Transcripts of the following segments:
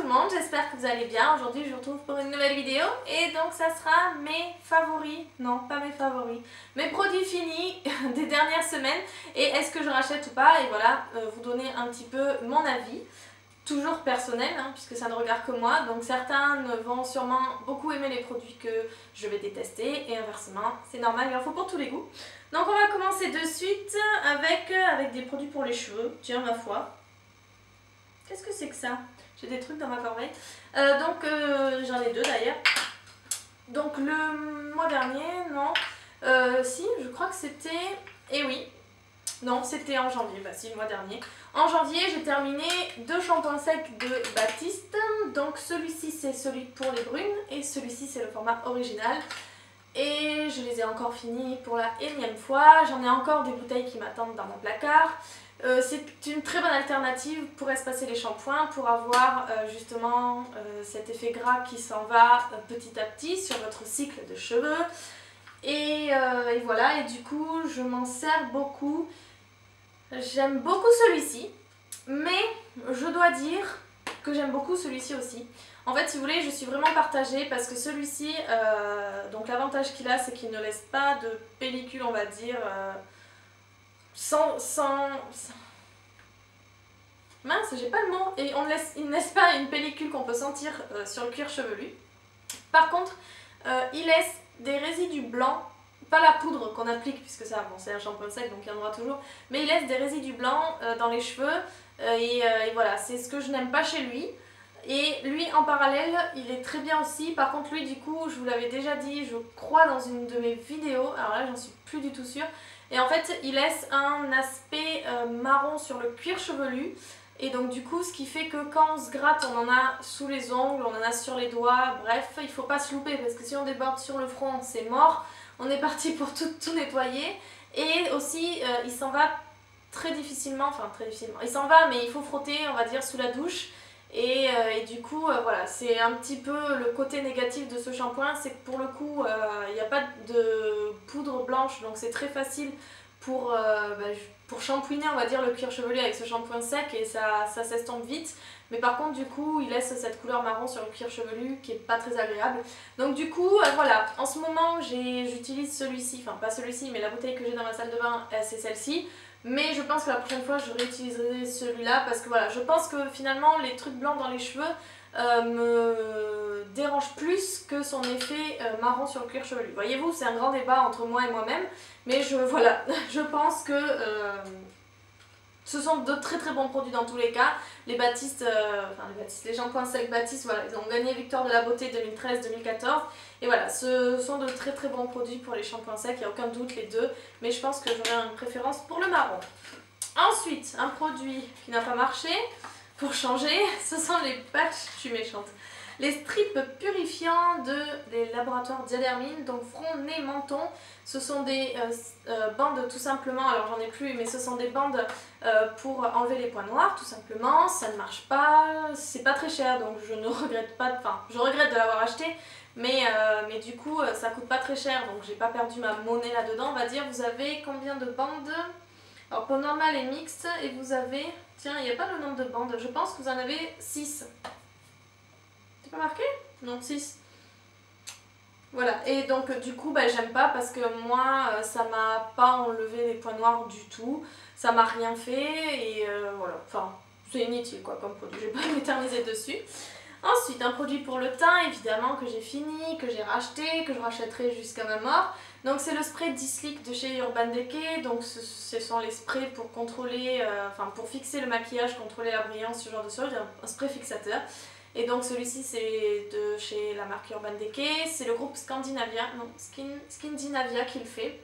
le monde, j'espère que vous allez bien. Aujourd'hui je vous retrouve pour une nouvelle vidéo et donc ça sera mes favoris, non pas mes favoris, mes produits finis des dernières semaines et est-ce que je rachète ou pas, et voilà, vous donner un petit peu mon avis, toujours personnel hein, puisque ça ne regarde que moi, donc certains vont sûrement beaucoup aimer les produits que je vais détester et inversement, c'est normal, il en faut pour tous les goûts. Donc on va commencer de suite avec des produits pour les cheveux, tiens ma foi. Qu'est-ce que c'est que ça? J'ai des trucs dans ma corbeille. J'en ai deux d'ailleurs. Donc le mois dernier, non. Si, je crois que c'était... Eh oui. Non, c'était en janvier. Bah si, le mois dernier. En janvier, j'ai terminé deux shampoings secs de Baptiste. Donc celui-ci, c'est celui pour les brunes. Et celui-ci, c'est le format original. Et je les ai encore finis pour la énième fois. J'en ai encore des bouteilles qui m'attendent dans mon placard. C'est une très bonne alternative pour espacer les shampoings, pour avoir justement cet effet gras qui s'en va petit à petit sur votre cycle de cheveux. Et voilà, et du coup je m'en sers beaucoup. J'aime beaucoup celui-ci, mais je dois dire que j'aime beaucoup celui-ci aussi. En fait, si vous voulez, je suis vraiment partagée parce que celui-ci, donc l'avantage qu'il a, c'est qu'il ne laisse pas de pellicule, on va dire... Mince, j'ai pas le mot. Et il ne laisse pas une pellicule qu'on peut sentir sur le cuir chevelu. Par contre, il laisse des résidus blancs, pas la poudre qu'on applique puisque ça, bon, c'est un shampoing sec donc il y en aura toujours, mais il laisse des résidus blancs dans les cheveux et voilà, c'est ce que je n'aime pas chez lui. Et lui en parallèle, il est très bien aussi. Par contre lui, du coup, je vous l'avais déjà dit, je crois dans une de mes vidéos, alors là j'en suis plus du tout sûre. Et en fait, il laisse un aspect marron sur le cuir chevelu. Et donc du coup, ce qui fait que quand on se gratte, on en a sous les ongles, on en a sur les doigts. Bref, il ne faut pas se louper parce que si on déborde sur le front, c'est mort. On est parti pour tout nettoyer. Et aussi, il s'en va très difficilement, enfin très difficilement. Il s'en va, mais il faut frotter, on va dire, sous la douche. Et du coup, voilà, c'est un petit peu le côté négatif de ce shampoing, c'est que pour le coup, il n'y a pas de poudre blanche, donc c'est très facile pour shampouiner, on va dire, le cuir chevelu avec ce shampoing sec et ça s'estompe vite. Mais par contre, du coup, il laisse cette couleur marron sur le cuir chevelu qui est pas très agréable. Donc du coup, voilà, en ce moment, j'utilise celui-ci, enfin pas celui-ci, mais la bouteille que j'ai dans ma salle de bain, c'est celle-ci. Mais je pense que la prochaine fois je réutiliserai celui-là parce que voilà, je pense que finalement les trucs blancs dans les cheveux me dérangent plus que son effet marron sur le cuir chevelu. Voyez-vous, c'est un grand débat entre moi et moi-même, mais voilà, je pense que ce sont de très très bons produits dans tous les cas. Les Baptiste, les shampoings secs Baptiste, voilà, ils ont gagné Victoire de la Beauté 2013-2014. Et voilà, ce sont de très très bons produits pour les shampoings secs, il n'y a aucun doute les deux. Mais je pense que j'aurai une préférence pour le marron. Ensuite, un produit qui n'a pas marché, pour changer, ce sont les patchs, je suis méchante. Les strips purifiants des laboratoires Diadermine, donc front, nez, menton. Ce sont des bandes tout simplement, alors j'en ai plus, mais ce sont des bandes pour enlever les points noirs tout simplement. Ça ne marche pas, c'est pas très cher donc je ne regrette pas, enfin je regrette de l'avoir acheté. Mais du coup ça coûte pas très cher donc j'ai pas perdu ma monnaie là-dedans on va dire. Vous avez combien de bandes? Alors peau normale et mixte et vous avez, tiens il n'y a pas le nombre de bandes, je pense que vous en avez 6. C'est pas marqué? Non, 6. Voilà, et donc du coup j'aime pas parce que moi ça m'a pas enlevé les points noirs du tout, ça m'a rien fait et voilà, enfin c'est inutile quoi comme produit, je vais pas m'éterniser dessus. Ensuite un produit pour le teint évidemment que j'ai fini, que j'ai racheté, que je rachèterai jusqu'à ma mort. Donc c'est le spray Dislick de chez Urban Decay, donc ce sont les sprays pour contrôler, pour fixer le maquillage, contrôler la brillance, ce genre de choses, un spray fixateur. Et donc celui-ci c'est de chez la marque Urban Decay, c'est le groupe Scandinavia, non, Skindinavia qui le fait.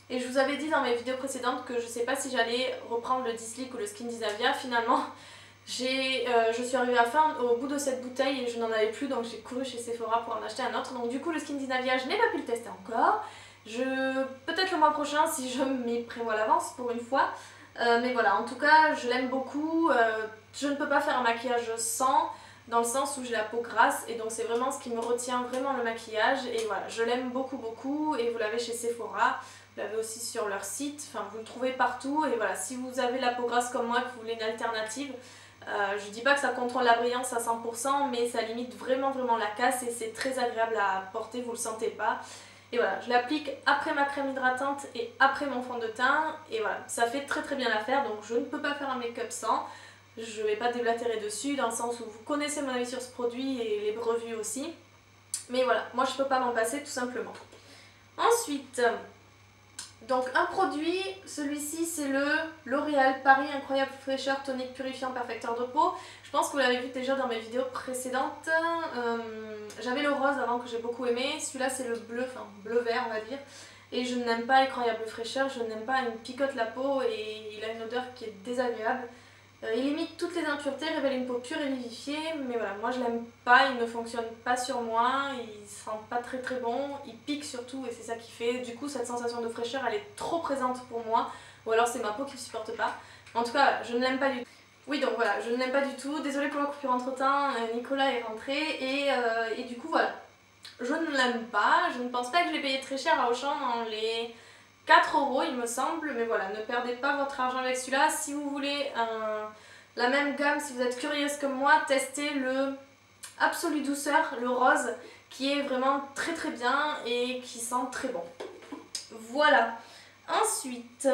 Et je vous avais dit dans mes vidéos précédentes que je sais pas si j'allais reprendre le Dislick ou le Skindinavia, finalement je suis arrivée au bout de cette bouteille et je n'en avais plus donc j'ai couru chez Sephora pour en acheter un autre. Donc du coup le Skindinavia je n'ai pas pu le tester encore, peut-être le mois prochain si je m'y prévois à l'avance pour une fois. Mais voilà, en tout cas je l'aime beaucoup, je ne peux pas faire un maquillage sans, dans le sens où j'ai la peau grasse et donc c'est vraiment ce qui me retient vraiment le maquillage et voilà, je l'aime beaucoup et vous l'avez chez Sephora, vous l'avez aussi sur leur site, enfin vous le trouvez partout et voilà, si vous avez la peau grasse comme moi, que vous voulez une alternative, Je dis pas que ça contrôle la brillance à 100%, mais ça limite vraiment la casse et c'est très agréable à porter, vous le sentez pas. Et voilà, je l'applique après ma crème hydratante et après mon fond de teint. Et voilà, ça fait très bien l'affaire, donc je ne peux pas faire un make-up sans. Je vais pas déblatérer dessus, dans le sens où vous connaissez mon avis sur ce produit et les revues aussi. Mais voilà, moi je peux pas m'en passer tout simplement. Ensuite, donc un produit, celui-ci c'est le L'Oréal Paris Incroyable Fraîcheur Tonique Purifiant Perfecteur de peau. Je pense que vous l'avez vu déjà dans mes vidéos précédentes. J'avais le rose avant que j'ai beaucoup aimé, celui-là c'est le bleu, enfin bleu-vert on va dire. Et je n'aime pas Incroyable Fraîcheur, je n'aime pas, il me picote la peau et il a une odeur qui est désagréable. Il limite toutes les impuretés, révèle une peau pure et vivifiée, mais voilà, moi je l'aime pas, il ne fonctionne pas sur moi, il sent pas très bon, il pique surtout et c'est ça qui fait, du coup cette sensation de fraîcheur elle est trop présente pour moi, ou alors c'est ma peau qui ne supporte pas. En tout cas, je ne l'aime pas du tout. Oui donc voilà, je ne l'aime pas du tout, désolée pour la coupure entre temps, Nicolas est rentré et du coup voilà, je ne l'aime pas, je ne pense pas que je l'ai payé très cher à Auchan dans les 4 € il me semble, mais voilà, ne perdez pas votre argent avec celui-là. Si vous voulez la même gamme, si vous êtes curieuse comme moi, testez le Absolue Douceur, le rose, qui est vraiment très bien et qui sent très bon. Voilà. Ensuite,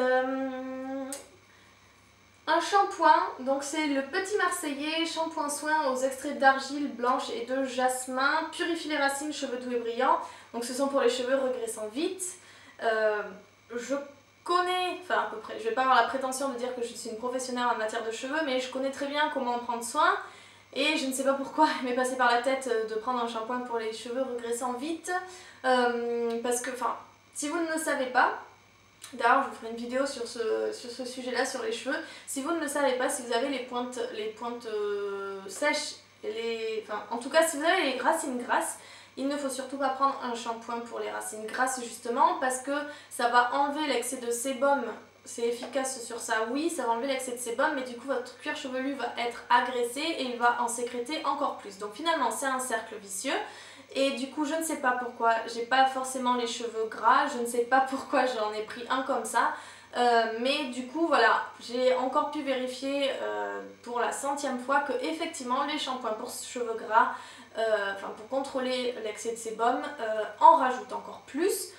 un shampoing, donc c'est le Petit Marseillais, shampoing soin aux extraits d'argile blanche et de jasmin, purifie les racines, cheveux doux et brillants. Donc ce sont pour les cheveux regraissant vite. Je connais, enfin à peu près, je vais pas avoir la prétention de dire que je suis une professionnelle en matière de cheveux, mais je connais très bien comment en prendre soin et je ne sais pas pourquoi il m'est passé par la tête de prendre un shampoing pour les cheveux regraissant vite parce que, enfin, si vous ne le savez pas, d'ailleurs je vous ferai une vidéo sur ce sujet-là, sur les cheveux, si vous ne le savez pas, si vous avez les pointes sèches, enfin en tout cas si vous avez les racines grasses, il ne faut surtout pas prendre un shampoing pour les racines grasses justement parce que ça va enlever l'excès de sébum. C'est efficace sur ça, oui, ça va enlever l'excès de sébum, mais du coup votre cuir chevelu va être agressé et il va en sécréter encore plus. Donc finalement c'est un cercle vicieux et du coup je ne sais pas pourquoi, j'ai pas forcément les cheveux gras, je ne sais pas pourquoi j'en ai pris un comme ça. Mais du coup voilà, j'ai encore pu vérifier pour la 100e fois que effectivement les shampoings pour cheveux gras, enfin pour contrôler l'excès de sébum, en rajoutent encore plus.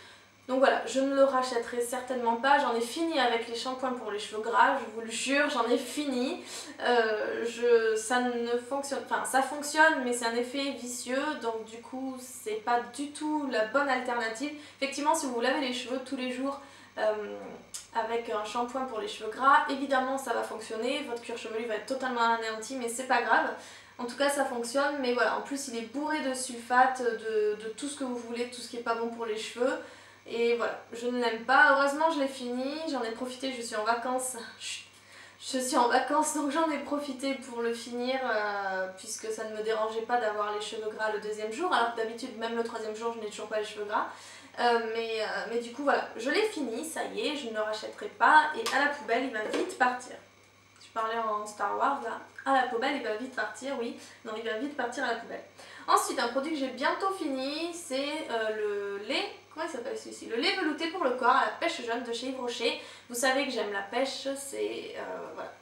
Donc voilà, je ne le rachèterai certainement pas, j'en ai fini avec les shampoings pour les cheveux gras, je vous le jure, j'en ai fini. Ça ne fonctionne, enfin ça fonctionne mais c'est un effet vicieux, donc du coup c'est pas du tout la bonne alternative. Effectivement si vous vous lavez les cheveux tous les jours avec un shampoing pour les cheveux gras, évidemment ça va fonctionner, votre cuir chevelu va être totalement anéanti mais c'est pas grave. En tout cas ça fonctionne, mais voilà, en plus il est bourré de sulfate, de tout ce que vous voulez, tout ce qui est pas bon pour les cheveux. Et voilà, je ne l'aime pas. Heureusement je l'ai fini, j'en ai profité, je suis en vacances. Je suis en vacances donc j'en ai profité pour le finir puisque ça ne me dérangeait pas d'avoir les cheveux gras le 2e jour, alors que d'habitude même le 3e jour je n'ai toujours pas les cheveux gras. Mais du coup voilà, je l'ai fini, ça y est, je ne le rachèterai pas et à la poubelle il va vite partir. Je parlais en Star Wars là, à la poubelle il va vite partir, oui, non il va vite partir à la poubelle. Ensuite un produit que j'ai bientôt fini, c'est le lait, comment il s'appelle celui-ci? Le lait velouté pour le corps à la pêche jaune de chez Yves Rocher. Vous savez que j'aime la pêche, c'est voilà.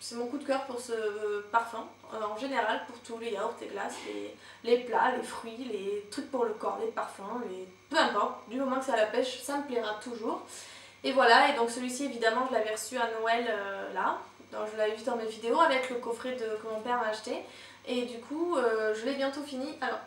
C'est mon coup de cœur pour ce parfum, en général pour tous les yaourts et glaces, les plats, les fruits, les trucs pour le corps, les parfums, peu importe, du moment que c'est à la pêche, ça me plaira toujours. Et voilà, et donc celui-ci évidemment je l'avais reçu à Noël là, donc je l'avais vu dans mes vidéos avec le coffret que mon père m'a acheté, et du coup je l'ai bientôt fini. Alors,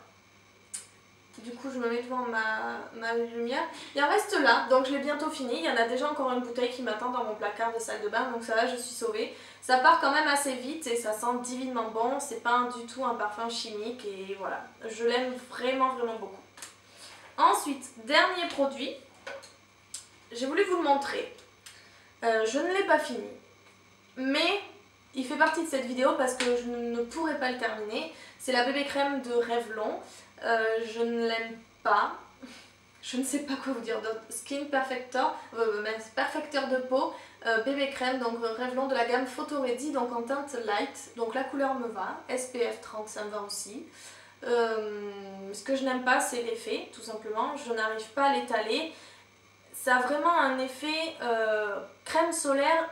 du coup je me mets devant ma lumière, il en reste là, donc je l'ai bientôt fini, il y en a déjà encore une bouteille qui m'attend dans mon placard de salle de bain, donc ça va, je suis sauvée. Ça part quand même assez vite et ça sent divinement bon, c'est pas du tout un parfum chimique et voilà, je l'aime vraiment beaucoup. Ensuite, dernier produit, j'ai voulu vous le montrer, je ne l'ai pas fini, mais il fait partie de cette vidéo parce que je ne pourrais pas le terminer. C'est la bébé crème de Revlon. Je ne l'aime pas. Je ne sais pas quoi vous dire d'autre. Skin Perfector, perfecteur de peau, bébé crème, donc Revlon de la gamme Photo Ready, donc en teinte light. Donc la couleur me va. SPF 30, ça me va aussi. Ce que je n'aime pas, c'est l'effet, tout simplement. Je n'arrive pas à l'étaler. Ça a vraiment un effet crème solaire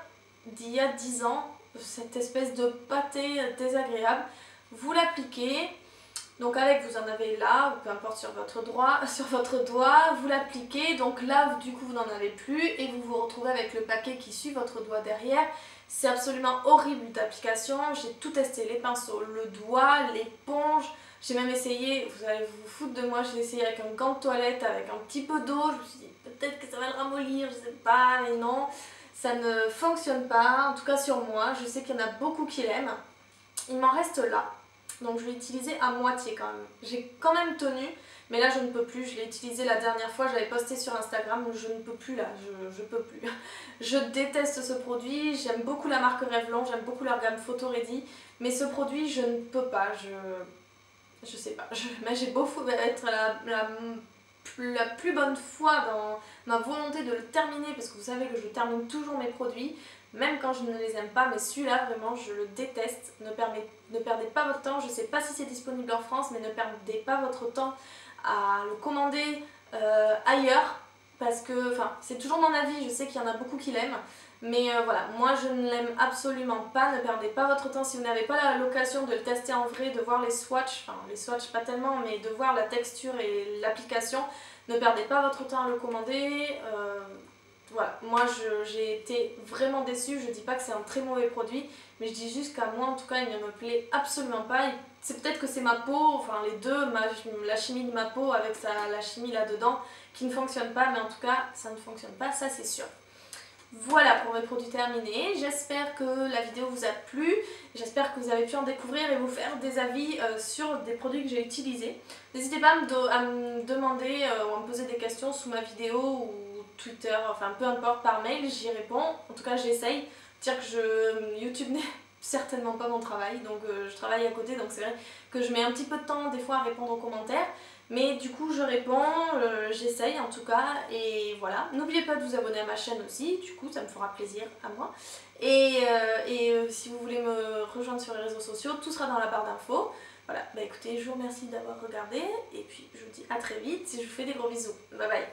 d'il y a 10 ans. cette espèce de pâté désagréable. Vous l'appliquez, donc avec vous en avez là, ou peu importe sur votre doigt, vous l'appliquez, donc là du coup vous n'en avez plus et vous vous retrouvez avec le paquet qui suit votre doigt derrière. C'est absolument horrible d'application, j'ai tout testé, les pinceaux, le doigt, l'éponge, j'ai même essayé, vous allez vous foutre de moi, j'ai essayé avec un gant de toilette, avec un petit peu d'eau, je me suis dit peut-être que ça va le ramollir, je sais pas, mais non, ça ne fonctionne pas, en tout cas sur moi, je sais qu'il y en a beaucoup qui l'aiment. Il m'en reste là, donc je l'ai utilisé à moitié quand même, j'ai quand même tenu, mais là je ne peux plus, je l'ai utilisé la dernière fois, j'avais posté sur Instagram, je ne peux plus là, je peux plus. Je déteste ce produit, j'aime beaucoup la marque Revlon, j'aime beaucoup leur gamme Photo Ready, mais ce produit je ne peux pas, je sais pas, mais j'ai beau être la plus bonne foi dans ma volonté de le terminer, parce que vous savez que je termine toujours mes produits, même quand je ne les aime pas, mais celui-là vraiment je le déteste. Ne perdez pas votre temps, je sais pas si c'est disponible en France, mais ne perdez pas votre temps à le commander ailleurs, parce que, enfin, c'est toujours mon avis, je sais qu'il y en a beaucoup qui l'aiment, mais voilà, moi je ne l'aime absolument pas. Ne perdez pas votre temps si vous n'avez pas l'occasion de le tester en vrai, de voir les swatchs, enfin les swatchs pas tellement, mais de voir la texture et l'application. Ne perdez pas votre temps à le commander. Voilà, moi j'ai été vraiment déçue, je dis pas que c'est un très mauvais produit, mais je dis juste qu'à moi en tout cas il ne me plaît absolument pas. C'est peut-être que c'est ma peau, enfin les deux, la chimie de ma peau avec la chimie là-dedans qui ne fonctionne pas, mais en tout cas ça ne fonctionne pas, ça c'est sûr. Voilà pour mes produits terminés, j'espère que la vidéo vous a plu, j'espère que vous avez pu en découvrir et vous faire des avis sur des produits que j'ai utilisés. N'hésitez pas à me demander ou à me poser des questions sous ma vidéo ou Twitter, enfin peu importe, par mail, j'y réponds, en tout cas j'essaye. Dire que YouTube n'est certainement pas mon travail, donc je travaille à côté, donc c'est vrai que je mets un petit peu de temps des fois à répondre aux commentaires. Mais du coup je réponds, j'essaye en tout cas, et voilà. N'oubliez pas de vous abonner à ma chaîne aussi, du coup ça me fera plaisir à moi. Et si vous voulez me rejoindre sur les réseaux sociaux, tout sera dans la barre d'infos. Voilà, bah écoutez, je vous remercie d'avoir regardé, et puis je vous dis à très vite, et je vous fais des gros bisous. Bye bye.